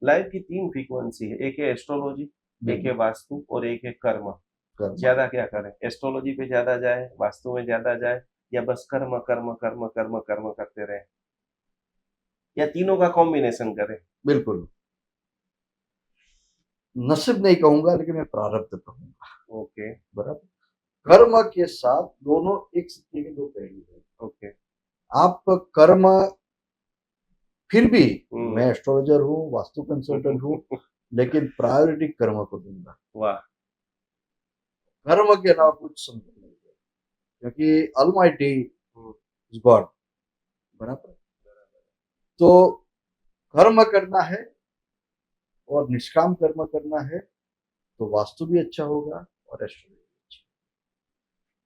Life की तीन frequency है, एक है एस्ट्रोलॉजी, एक है वास्तु और एक है कर्म। कर्म। ज्यादा क्या करें, एस्ट्रोलॉजी पे ज्यादा जाए, वास्तु में ज्यादा जाए, या बस कर्म कर्म कर्म कर्म कर्म करते रहे, या तीनों का कॉम्बिनेशन करें? बिल्कुल। नसीब नहीं कहूंगा, लेकिन मैं प्रारब्ध कहूंगा। ओके। बराबर। कर्म के साथ दोनों एक सिक्के के दो पहलू है। ओके। आप कर्म, फिर भी हम्म। मैं एस्ट्रोलॉजर हूँ, वास्तु कंसल्टेंट हूँ, लेकिन प्रायोरिटी कर्म को दूंगा। वाह। कर्म के अलावा कुछ संभव नहीं है, क्योंकि ऑलमाइटी हम्म। Is God. बराबर। तो कर्म करना है और निष्काम कर्म करना है, तो वास्तु भी अच्छा होगा और एस्ट्रोलॉजी भी अच्छी।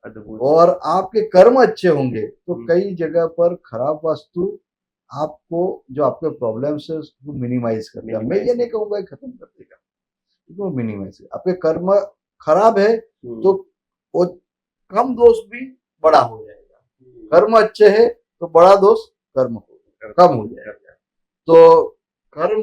अद्भुत। और आपके कर्म अच्छे होंगे तो हम्म। कई जगह पर खराब वास्तु आपको, जो आपके प्रॉब्लम्स है उसको मिनिमाइज करता है। मैं ये मिनिमाइज नहीं कर। कहूंगा कि खत्म कर देगा, वो मिनिमाइज। आपके कर्म खराब है तो हम्म। वो कम दोष भी बड़ा हो जाएगा। हम्म। कर्म अच्छे है तो बड़ा दोष कर्म हो कर, कम हो कर, जाएगा। तो कर्म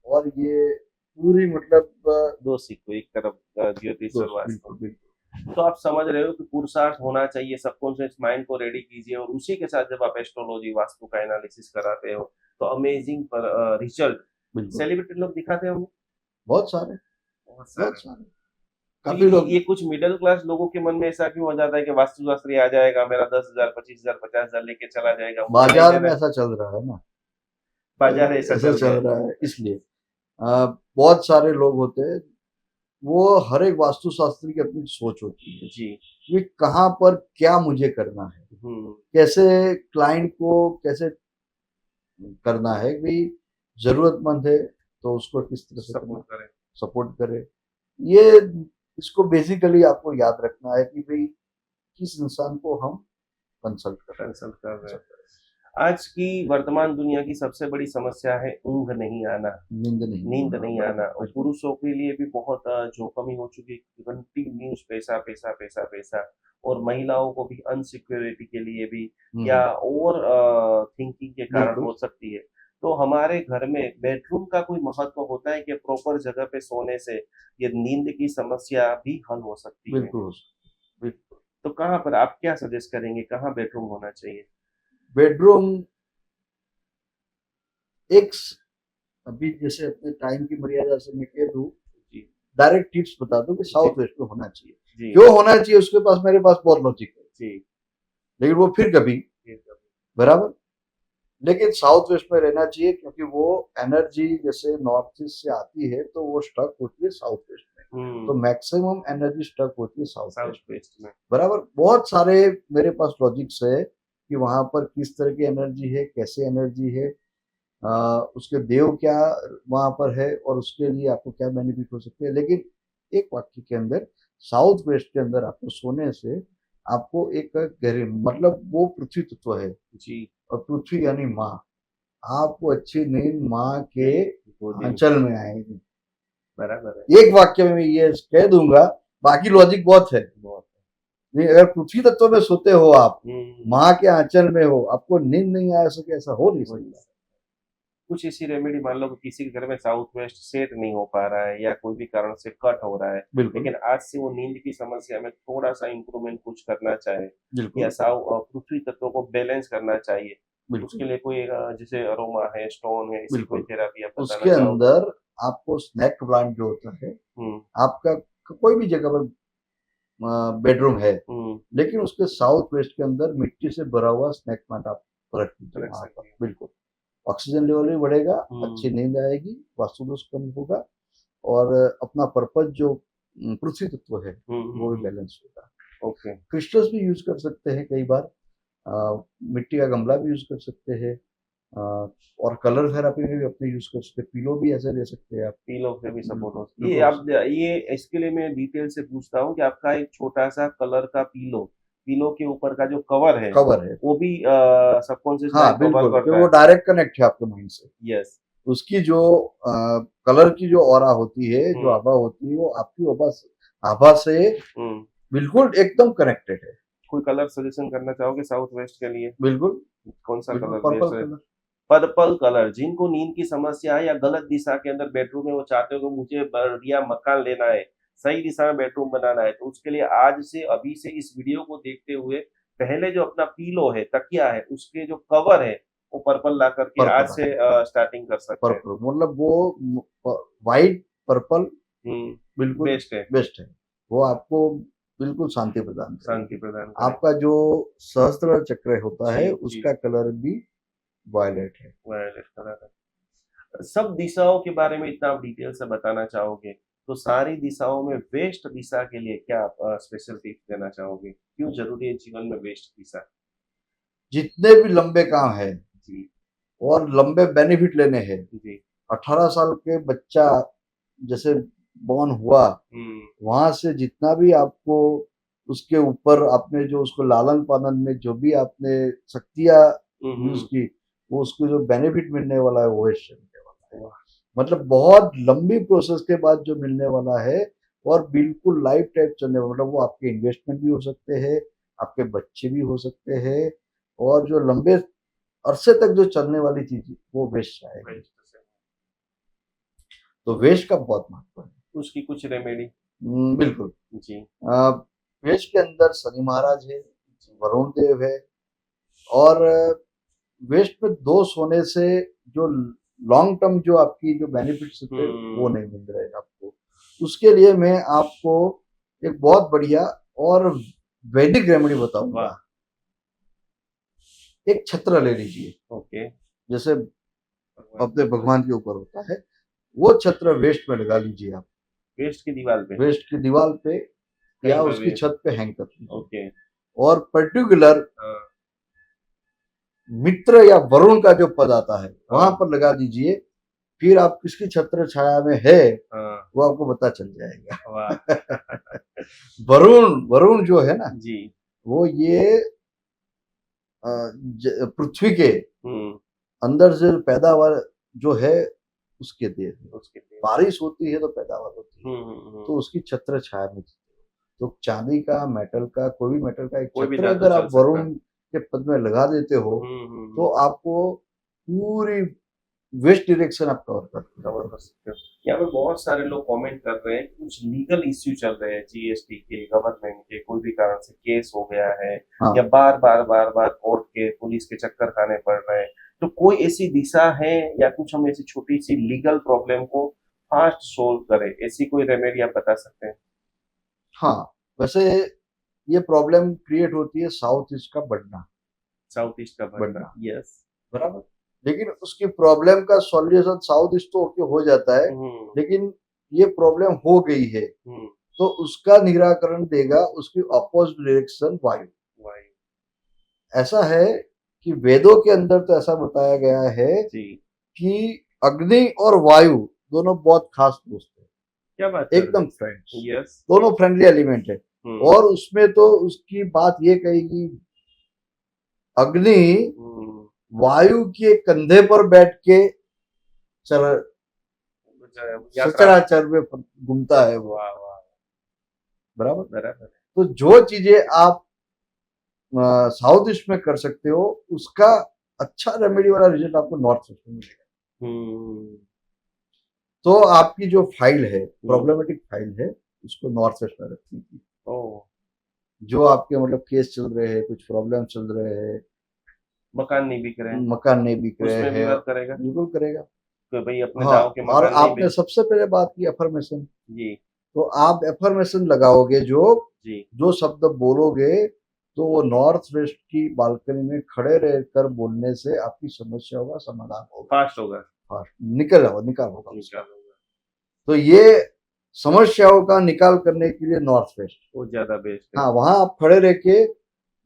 और ये पूरी मतलब दो सिक्को एक तरफ, ज्योतिष और दोष, वास्तु। बिल्कुल बिल्कुल। तो आप समझ रहे हो कि पुरुषार्थ होना चाहिए, सबकॉन्शियस माइंड को रेडी कीजिए, और उसी के साथ जब आप एस्ट्रोलॉजी वास्तु का एनालिसिस कराते हो तो अमेजिंग पर रिजल्ट बिल्कुल। सेलिब्रिटी लोग दिखाते होंगे। बहुत सारे, बहुत बहुत सारे। सारे। तो काफी लोग। ये कुछ मिडिल क्लास लोगों के मन में ऐसा क्यों हो जाता है कि वास्तु शास्त्री आ जाएगा, मेरा 10,000 25,000 50,000 लेके चला जाएगा, उनको नहीं बाजार में देना? ऐसा चल रहा है ना, बाजार ऐसा ऐसा चल चल रहा है। रहा है इसलिए। बहुत सारे लोग होते हैं, वो हर एक वास्तुशास्त्री की अपनी सोच होती है जी। कि कहाँ पर क्या मुझे करना है, हम्म। कैसे क्लाइंट को कैसे करना है भाई। जरूरतमंद है तो उसको किस तरह से करना, सपोर्ट करें। सपोर्ट करे। ये, इसको बेसिकली आपको याद रखना है कि भाई किस इंसान को हम कंसल्ट कर रहे कंसल्ट कर रहे हैं। हैं। आज की वर्तमान दुनिया की सबसे बड़ी समस्या है ऊंघ नहीं आना, नींद नहीं नींद आना, नहीं बराबर आना, और बिल्कुल। पुरुषों के लिए भी बहुत जोखिम हो चुकी है, कंटिन्यूस पैसा पैसा पैसा पैसा, और महिलाओं को भी अनसिक्योरिटी के लिए भी, या हम्म, ओवर थिंकिंग के कारण बिल्कुल हो सकती है। तो हमारे घर में बेडरूम का कोई महत्व होता है कि प्रॉपर जगह पे सोने से ये नींद की समस्या भी हल हो सकती है? बिल्कुल बिल्कुल। तो कहाँ पर आप क्या सजेस्ट करेंगे, कहाँ बेडरूम होना चाहिए? बेडरूम एक अभी जैसे अपने टाइम की मर्यादा से मैं कह दूं, जी। डायरेक्ट टिप्स बता दूं कि जी। साउथ वेस्ट में होना चाहिए। जी। क्यों होना चाहिए उसके पास, मेरे पास बहुत लॉजिक है, जी। लेकिन वो फिर कभी। ये सब। बराबर। लेकिन साउथ वेस्ट में रहना चाहिए क्योंकि वो एनर्जी जैसे नॉर्थ ईस्ट से आती है तो वो स्टक होती है साउथ वेस्ट में। तो मैक्सिमम एनर्जी स्टक होती है साउथ साउथ वेस्ट में। वेस्ट में। बराबर। बहुत सारे मेरे पास लॉजिक्स है कि वहां पर किस तरह की एनर्जी है, कैसे एनर्जी है, उसके देव क्या वहां पर है, और उसके लिए आपको क्या बेनिफिट हो सकते हैं। लेकिन एक वाक्य के अंदर, साउथ वेस्ट के अंदर आपको सोने से आपको एक गहरे मतलब वो पृथ्वी तत्व है, जी। और पृथ्वी यानी माँ, आपको अच्छी नींद माँ के गोदी में। आंचल में आएगी। बराबर है। एक वाक्य में मैं ये कह दूंगा, बाकी लॉजिक बहुत है। बहुत। नहीं, अगर पृथ्वी तत्व में सोते हो आप, हम्म। माँ के आंचल में हो, आपको नींद नहीं आ सके, ऐसा हो नहीं हो नहीं सकता। सकता। कुछ ऐसी रेमेडी, मान लो कि किसी के घर में साउथ वेस्ट सेट नहीं हो पा रहा है, या कोई भी कारण से कट हो रहा है, बिल्कुल लेकिन आज से वो नींद की समस्या में थोड़ा सा इंप्रूवमेंट कुछ करना चाहे, या बिल्कुल पृथ्वी तत्वों को बैलेंस करना चाहिए, उसके बिल्कुल लिए कोई जैसे अरोमा है, स्टोन है, ऐसी कोई बिल्कुल। थेरापी आप बताना उसके चाहोगे? अंदर आपको स्नैक प्लांट जो होता है, हम्म। आपका कोई भी जगह पर बेडरूम है, हम्म। लेकिन उसके साउथ वेस्ट के अंदर मिट्टी से भरा हुआ स्नैक प्लांट आप रख दीजिए रख वहां पर। सकती है। बिल्कुल। ऑक्सीजन लेवल भी बढ़ेगा, अच्छी हम्म। नींद आएगी, वास्तु दोष कम होगा, और अपना पर्पज जो पृथ्वी तत्व है वो भी हम्म। बैलेंस होगा। ओके। क्रिस्टल्स भी यूज कर सकते हैं कई बार, मिट्टी का गमला भी यूज कर सकते हैं, और कलर थेरापी में भी अपने यूज कर सकते हैं। पिलो भी ऐसे ले सकते हैं आप। पीलो से भी सपोर्ट हो, ये बिल्कुल हो आप, सकता ये इसके लिए मैं डिटेल से पूछता हूँ कि आपका एक छोटा सा कलर का पीलो, पीलो के ऊपर का जो कवर है, है। कवर है। वो भी सबकॉन्शियस हाँ माइंड को वर्क बिल्कुल, क्योंकि करता वो है? डायरेक्ट कनेक्ट है आपके माइंड से। यस। उसकी जो कलर की जो ऑरा होती है, जो हम्म। आभा होती है, वो आपकी आभा से हम्म। बिल्कुल एकदम कनेक्टेड है। कोई कलर सजेशन करना चाहोगे साउथ वेस्ट के लिए? बिल्कुल कौन सा बिल्कुल। कलर पर्पल बेस्ट है? कलर। पर्पल कलर, जिनको नींद की समस्या है या गलत दिशा के अंदर बेडरूम में वो चाहते हो कि मुझे बढ़िया मकान लेना है, सही दिशा में बेडरूम बनाना है, तो उसके लिए आज से अभी से इस वीडियो को देखते हुए पहले जो अपना पीलो है, तकिया है, उसके जो कवर है वो पर्पल ला करके आज पर्पल से स्टार्टिंग कर सकते हैं। पर्पल मतलब वो वाइट पर्पल बिल्कुल बेस्ट है, बेस्ट है। वो आपको बिल्कुल शांति प्रदान शांति करेगी। प्रदान करेगा। आपका जो सहस्त्र चक्र होता है जी, जी, उसका कलर भी वायलेट है। वायलेट कलर है। सब दिशाओं के बारे में इतना आप डिटेल से बताना चाहोगे, तो सारी दिशाओं में वेस्ट दिशा के लिए क्या आप स्पेशल टिप्स देना चाहोगे? क्यों ज़रूरी है जीवन में वेस्ट दिशा? जितने भी लंबे काम है जी, और लंबे बेनिफिट लेने हैं, जी। 18 साल के बच्चा जैसे बॉर्न हुआ, हुँ, वहां से जितना भी आपको उसके ऊपर आपने जो उसको लालन पालन में जो भी आपने शक्तियां हुँ, यूज हुँ। की, वो उसको जो बेनिफिट मिलने वाला है वो इससे मिलने वाला है। वाह! मतलब बहुत लंबी प्रोसेस के बाद जो मिलने वाला है और बिल्कुल लाइफ टाइम चलने वाला, मतलब वो आपके इन्वेस्टमेंट भी हो सकते हैं, आपके बच्चे भी हो सकते हैं, और जो लंबे अरसे तक जो चलने वाली चीज वो वेस्ट आएगी। वेस्ट से तो वेस्ट का बहुत महत्व है। उसकी कुछ रेमेडी? बिल्कुल। जी, वेस्ट के अंदर शनि महाराज है, जी। वरुण देव है, और वेस्ट में दोष होने से जो लॉन्ग टर्म जो आपकी जो बेनिफिट्स थे वो हुँ, नहीं मिल रहे हैं आपको। उसके लिए मैं आपको एक बहुत बढ़िया और वैदिक रेमेडी वाह! बताऊंगा। एक छत्र ले लीजिए, ओके, जैसे भगवान अपने भगवान के ऊपर होता है, वो छत्र वेस्ट में लगा लीजिए आप, वेस्ट की दीवार पे, वेस्ट की दीवार पे या कहीं पर उसकी भी छत पे हैंग कर दीजिए। ओके, और पर्टिकुलर हाँ, मित्र या वरुण का जो पद आता है वहां हाँ, पर लगा दीजिए। फिर आप किसकी छत्र छाया में है हाँ, वो आपको पता चल वाह! जाएगा। वरुण वरुण जो है ना, जी, वो ये पृथ्वी के हुँ, अंदर से पैदावार जो है उसके देह है। उसके लिए बारिश होती है तो पैदावार होती है, हुँ, हुँ, हुँ। तो उसकी छत्र छाया में। तो चांदी का, मेटल का, कोई भी मेटल का एक कोई भी छत्र धातु अगर चल आप सकता है। वरुण के पद में लगा देते हो हुँ, हुँ, तो हुँ। आपको पूरी वेस्ट डायरेक्शन आप कवर कर कवर देंगे। कर सकते हो। यहाँ पे बहुत सारे लोग कमेंट कर रहे हैं कि कुछ लीगल इश्यू चल रहे हैं जीएसटी के, गवर्नमेंट के, कोई भी कारण से केस हो गया है या हाँ बार-बार कोर्ट के, पुलिस के चक्कर खाने पड़ रहे हैं। तो कोई ऐसी दिशा है या कुछ हम ऐसी छोटी-सी लीगल प्रॉब्लम को फास्ट सोल्व करें, ऐसी कोई रेमेडी आप बता सकते हैं? हाँ, वैसे ये प्रॉब्लम क्रिएट होती है साउथ ईस्ट का बढ़ना साउथ ईस्ट का बढ़ना, बढ़ना यस। बराबर। लेकिन उसकी प्रॉब्लम का सॉल्यूशन साउथ ईस्ट तो होके हो जाता है, हुँ, लेकिन ये प्रॉब्लम हो गई है हुँ, तो उसका निराकरण देगा उसकी अपोजिट डायरेक्शन वायु। वायु, ऐसा है कि वेदों के अंदर तो ऐसा बताया गया है जी। कि अग्नि और वायु दोनों बहुत खास दोस्त हैं, क्या बात कर रहे एकदम हैं? Friends, yes. दोनों फ्रेंडली एलिमेंट है। हुँ, और उसमें तो उसकी बात ये कही कि अग्नि हुँ। वायु के कंधे पर बैठ के चल यात्रा सचराचर में घूमता है वो, वाह, वाह! बराबर। बराबर है। तो जो चीजें आप साउथ ईस्ट में कर सकते हो उसका अच्छा रेमेडी वाला रिजल्ट आपको नॉर्थ ईस्ट में मिलेगा। हुँ, तो आपकी जो फाइल है, हुँ। प्रॉब्लमेटिक फाइल है, उसको नॉर्थ ईस्ट में रखनी थी। ओह! जो आपके मतलब केस चल रहे हैं, कुछ प्रॉब्लम चल रहे हैं, मकान नहीं बिक रहे हैं, मकान नहीं बिक रहे उसमें भी हैं, वर्क करेगा? बिल्कुल करेगा। कि भई अपने हाँ, गाँव के और मकान नहीं आपने बिक सबसे पहले बात की अफर्मेशन, जी, तो आप अफर्मेशन लगाओगे जो जी। जो शब्द बोलोगे तो वो नॉर्थ वेस्ट की बालकनी में खड़े रहकर बोलने से आपकी समस्याओं का समाधान होगा। फास्ट होगा, हाँ, निकाल होगा उसका। निकाल होगा, तो ये समस्याओं का निकाल करने के लिए नॉर्थ वेस्ट। वो ज़्यादा बेस्ट है। हाँ, वहां आप खड़े रह के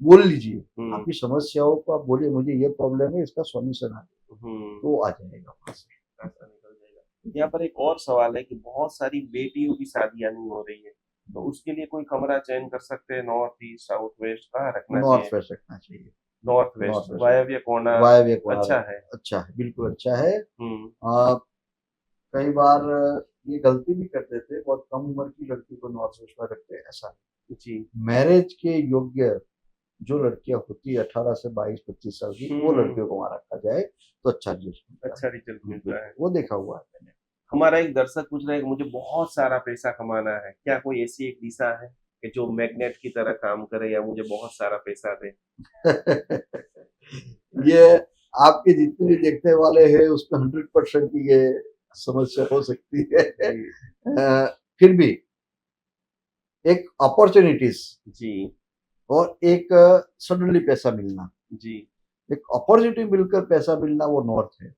बोल लीजिए, हुँ, आपकी समस्याओं को आप बोलिए, मुझे ये प्रॉब्लम है, इसका सॉल्यूशन आ, हुँ, तो आ जाएगा वहां से। ऐसा निकल जाएगा। यहाँ पर एक और सवाल है कि बहुत सारी बेटियों की शादियाँ नहीं हो रही है, तो उसके लिए कोई कमरा चयन कर सकते हैं नॉर्थ, ईस्ट, साउथ, वेस्ट कहाँ रखना चाहिए? नॉर्थ वेस्ट रखना चाहिए। नॉर्थ नॉर्थ वेस्ट, वेस्ट वायव्य कोना वायव्य कोणार्क अच्छा है। अच्छा है, बिल्कुल अच्छा है। हुँ, कई बार ये गलती भी करते थे, बहुत कम उम्र की लड़की को नॉर्थ वेस्ट में रखते हैं, ऐसा जी, मैरिज के योग्य जो लड़कियां होती है 18 से 22-25 साल की, वो लड़कियों को वहां रखा जाए तो अच्छा रिजल्ट मिलता अच्छा रिजल्ट मिलता है। वो देखा हुआ है मैंने। हमारा एक दर्शक पूछ रहा है कि मुझे बहुत सारा पैसा कमाना है, क्या कोई ऐसी एक दिशा है कि जो मैग्नेट की तरह काम करे या मुझे बहुत सारा पैसा दे? ये आपके जितने भी देखने वाले हैं उसमें 100% की ये समस्या हो सकती है। फिर भी एक अपॉर्चुनिटीज जी और एक सडनली पैसा मिलना, जी। एक अपॉर्चुनिटी मिलकर पैसा मिलना वो नॉर्थ है।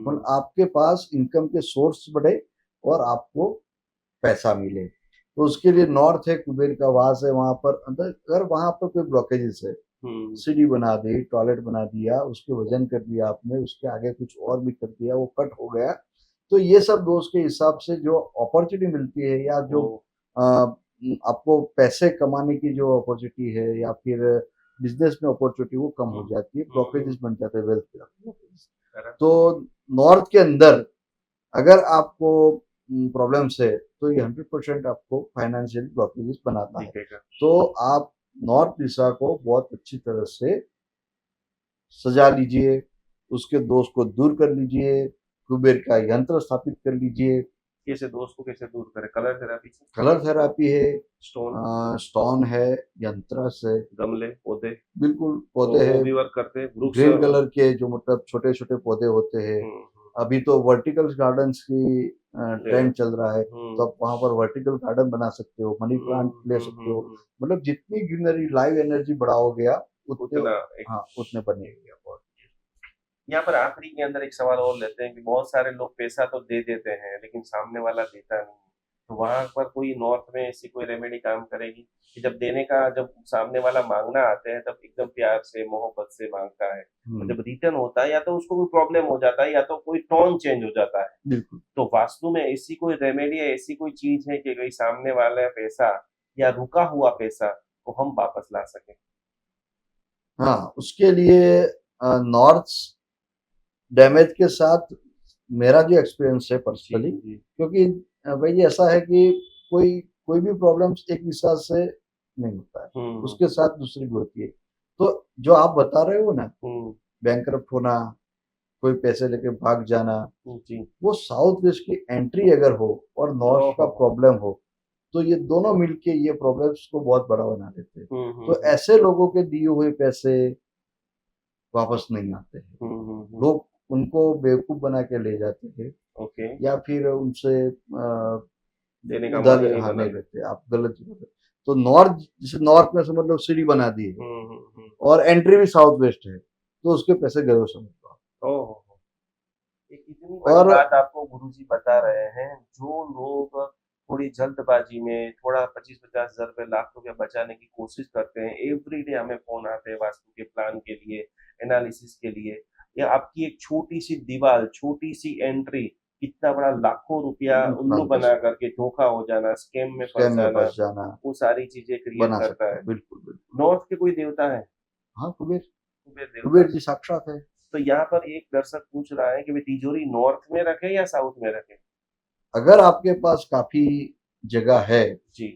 और आपके पास इनकम के सोर्स बढ़े और आपको पैसा मिले, तो उसके लिए नॉर्थ है, कुबेर का वास है। वहां पर अंदर अगर वहां पर कोई ब्लॉकेजेस है, सीढ़ी बना दी, टॉयलेट बना दिया, उसके वजन कर दिया आपने, उसके आगे कुछ और भी कर दिया, वो कट हो गया, तो ये सब दोस्त के हिसाब से जो अपॉर्चुनिटी मिलती है या जो आपको पैसे कमाने की जो अपॉर्चुनिटी है या फिर बिजनेस में अपॉर्चुनिटी वो कम हो जाती है, ब्लॉकेजेस बन जाते हैं, वेल्थ। तो नॉर्थ के अंदर अगर आपको प्रॉब्लम्स है तो ये 100% आपको फाइनेंशियल ब्लॉकेजेस बनाता है। तो आप नॉर्थ दिशा को बहुत अच्छी तरह से सजा लीजिए, उसके दोष को दूर कर लीजिए, कुबेर का यंत्र स्थापित कर लीजिए। कैसे दोस्त को कैसे दूर करें? कलर थेरापी से? कलर थेरापी है, स्टोन स्टोन है, यंत्र से, गमले पौधे, बिल्कुल पौधे तो वो है, भी वर्क करते हैं। ग्रीन कलर के जो मतलब छोटे छोटे पौधे होते हैं। अभी तो वर्टिकल गार्डन्स की ट्रेंड चल रहा है, तो आप वहां पर वर्टिकल गार्डन बना सकते हो, मनी प्लांट ले सकते हो। मतलब जितनी ग्रीनरी लाइव एनर्जी बढ़ाओगे आप उतना हाँ उतने बनेगी आप। यहाँ पर आखिरी के अंदर एक सवाल और लेते हैं कि बहुत सारे लोग पैसा तो दे देते हैं लेकिन सामने वाला देता नहीं, तो वहां पर कोई नॉर्थ में ऐसी कोई रेमेडी काम करेगी कि जब देने का, जब सामने वाला मांगना आते हैं तब एकदम प्यार से मोहब्बत से मांगता है, और जब रिटर्न होता है या तो उसको कोई प्रॉब्लम हो जाता है या तो कोई टोन चेंज हो जाता है, तो वास्तु में ऐसी कोई रेमेडी है, ऐसी कोई चीज है कि कोई सामने वाला पैसा या रुका हुआ पैसा को हम वापस ला सके? हाँ, उसके लिए नॉर्थ डैमेज के साथ मेरा जो एक्सपीरियंस है पर्सनली, क्योंकि भाई ऐसा है कि कोई कोई भी प्रॉब्लम्स एक दिशा से नहीं होता है, उसके साथ दूसरी भी होती है। तो जो आप बता रहे हो ना, बैंकरप्ट होना, कोई पैसे लेके भाग जाना, वो साउथ वेस्ट की एंट्री अगर हो और नॉर्थ का प्रॉब्लम हो, तो ये दोनों मिलके ये प्रॉब्लम्स को बहुत बड़ा बना देते हैं। तो ऐसे लोगों के दिए हुए पैसे वापस नहीं आते हैं। लोग उनको बेवकूफ बना के ले जाते हैं, या फिर उनसे देने का उधर नहीं रहते, आप गलत जगह पे। तो नॉर्थ, जैसे नॉर्थ में समझ लो सीढ़ी बना दी है और एंट्री भी साउथ वेस्ट है, तो उसके पैसे गए समझ लो। एक इतनी बड़ी बात आपको गुरुजी बता रहे हैं, जो लोग थोड़ी जल्दबाजी में थोड़ा 25-50 हजार रुपए, लाख रुपया बचाने की कोशिश करते हैं, एवरीडे हमें फोन आते हैं वास्तु के प्लान के लिए, एनालिसिस के लिए, या आपकी एक छोटी सी दीवार, छोटी सी एंट्री, कितना बड़ा लाखों रुपया उल्लू बना करके धोखा हो जाना, स्कैम में फंस जाना, वो सारी चीजें क्रिएट करता है। बिल्कुल बिल्कुल। नॉर्थ के कोई देवता है? हाँ, कुबेर जी साक्षात है। तो यहाँ पर एक दर्शक पूछ रहा है कि वे तिजोरी नॉर्थ में रखे या साउथ में रखे? अगर आपके पास काफी जगह है जी,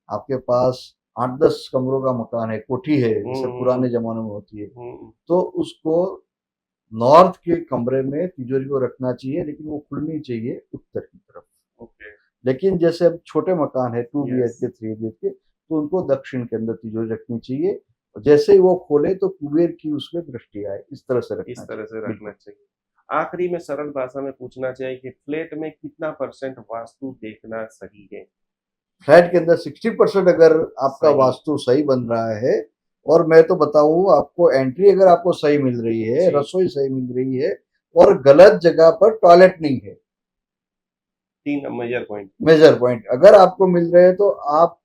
आपके पास 8-10 कमरों का मकान है, कोठी है, जैसे पुराने जमाने में होती है, तो उसको नॉर्थ के कमरे में तिजोरी को रखना चाहिए, लेकिन वो खुलनी चाहिए उत्तर की तरफ। लेकिन जैसे अब छोटे मकान है 2 BHK 3 BHK, तो उनको दक्षिण के अंदर तिजोरी रखनी चाहिए, और जैसे ही वो खोले तो कुबेर की उसमें दृष्टि आए, इस तरह से रखना चाहिए। आखिरी में सरल भाषा में पूछना चाहिए कि फ्लैट में कितना % वास्तु देखना सही है? फ्लैट के अंदर 60% अगर आपका वास्तु सही बन रहा है, और मैं तो बताऊं आपको, एंट्री अगर आपको सही मिल रही है, रसोई सही मिल रही है, और गलत जगह पर टॉयलेट नहीं है, 3 मेजर पॉइंट अगर आपको मिल रहे हैं, तो आप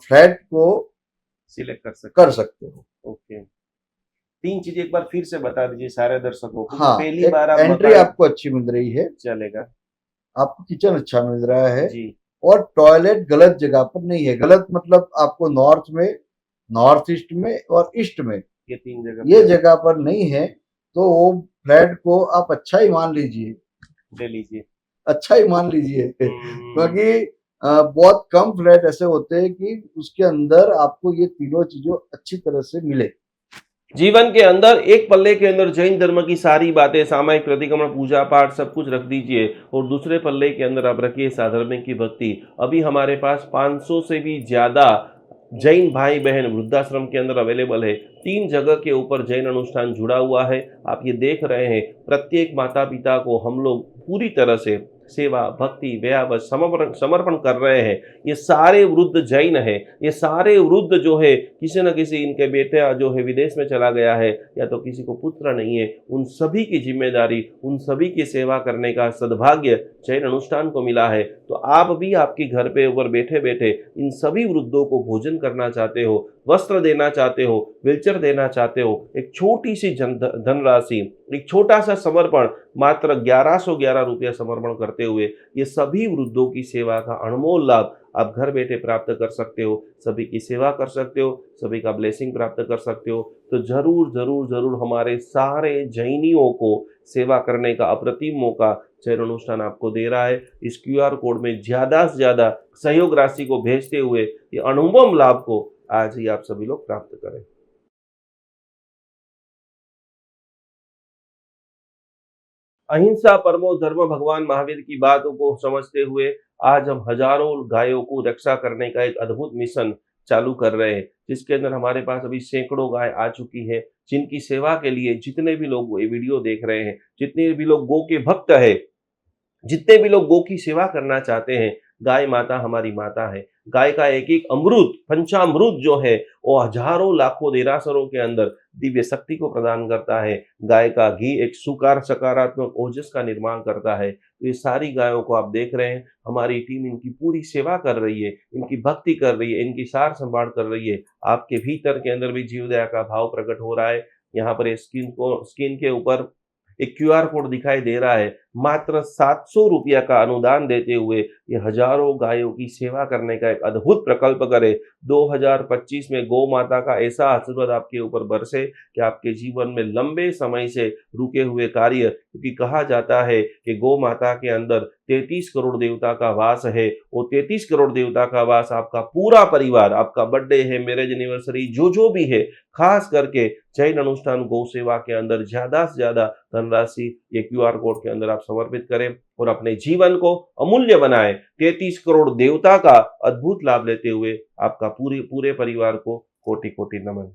फ्लैट को सिलेक्ट कर सकते हो। ओके, 3 चीजें एक बार फिर से बता दीजिए सारे दर्शकों को। हाँ, पहली बार आप एंट्री आपको अच्छी मिल रही है, चलेगा, आपको किचन अच्छा मिल रहा है जी, और टॉयलेट गलत जगह पर नहीं है। गलत मतलब आपको नॉर्थ में, नॉर्थ ईस्ट में और ईस्ट में, ये 3 जगह, ये जगह पर नहीं है, तो वो फ्लैट को आप अच्छा ही मान लीजिए, ले लीजिए, अच्छा ही मान लीजिए। क्योंकि बहुत कम फ्लैट ऐसे होते हैं कि उसके अंदर आपको ये तीनों चीज़ों अच्छी तरह से मिले। जीवन के अंदर एक पल्ले के अंदर जैन धर्म की सारी बातें, सामायिक प्रतिक्रमण, पूजा पाठ सब कुछ रख दीजिए और दूसरे पल्ले के अंदर आप रखिए साधर्मिक की भक्ति। अभी हमारे पास 500 से भी ज़्यादा जैन भाई बहन वृद्धाश्रम के अंदर अवेलेबल है। 3 जगह के ऊपर जैन अनुष्ठान जुड़ा हुआ है। आप ये देख रहे हैं, प्रत्येक माता पिता को हम लोग पूरी तरह से सेवा, भक्ति, व्यावस समर्पण समर्पण कर रहे हैं। ये सारे वृद्ध जैन हैं, ये सारे वृद्ध जो है किसी न किसी इनके बेटा जो है विदेश में चला गया है या तो किसी को पुत्र नहीं है, उन सभी की जिम्मेदारी, उन सभी की सेवा करने का सद्भाग्य जैन अनुष्ठान को मिला है। तो आप भी आपके घर पे ऊपर बैठे बैठे इन सभी वृद्धों को भोजन करना चाहते हो, वस्त्र देना चाहते हो, व्हीलचेयर देना चाहते हो, एक छोटी सी धनराशि, एक छोटा सा समर्पण, मात्र 1111 रुपया समर्पण करते हुए ये सभी वृद्धों की सेवा का अनमोल लाभ आप घर बैठे प्राप्त कर सकते हो। सभी की सेवा कर सकते हो, सभी का ब्लेसिंग प्राप्त कर सकते हो। तो जरूर जरूर जरूर हमारे सारे जैनियों को सेवा करने का अप्रतिम मौका जैन अनुष्ठान आपको दे रहा है। इस क्यूआर कोड में ज़्यादा से ज़्यादा सहयोग राशि को भेजते हुए ये अनुभव लाभ को आज ही आप सभी लोग प्राप्त करें। अहिंसा परमो धर्म भगवान महावीर की बातों को समझते हुए आज हम हजारों गायों को रक्षा करने का एक अद्भुत मिशन चालू कर रहे हैं, जिसके अंदर हमारे पास अभी सैकड़ों गाय आ चुकी है, जिनकी सेवा के लिए जितने भी लोग ये वीडियो देख रहे हैं, जितने भी लोग गो के भक्त है, जितने भी लोग गो की सेवा करना चाहते हैं, गाय माता हमारी माता है। गाय का एक एक अमृत, पंचामृत जो है वो हजारों लाखों देरासरों के अंदर दिव्य शक्ति को प्रदान करता है। गाय का घी एक सुकार सकारात्मक ओजस का निर्माण करता है। तो ये सारी गायों को आप देख रहे हैं, हमारी टीम इनकी पूरी सेवा कर रही है, इनकी भक्ति कर रही है, इनकी सार संभाल कर रही है। आपके भीतर के अंदर भी जीव दया का भाव प्रकट हो रहा है। यहाँ पर स्क्रीन के ऊपर एक क्यूआर कोड दिखाई दे रहा है। मात्र 700 रुपया का अनुदान देते हुए ये हजारों गायों की सेवा करने का एक अद्भुत प्रकल्प करे। 2025 में गौ माता का ऐसा आशीर्वाद आपके ऊपर बरसे कि आपके जीवन में लंबे समय से रुके हुए कार्य, क्योंकि कहा जाता है कि गौ माता के अंदर 33 करोड़ देवता का वास है। वो 33 करोड़ देवता का वास आपका पूरा परिवार, आपका बर्थडे है, मैरिज एनिवर्सरी जो भी है, खास करके जैन अनुष्ठान गौ सेवा के अंदर ज्यादा से ज्यादा धनराशि ये क्यूआर कोड के अंदर आप समर्पित करें और अपने जीवन को अमूल्य बनाएं। 33 करोड़ देवता का अद्भुत लाभ लेते हुए आपका पूरे पूरे परिवार को कोटि कोटि नमन।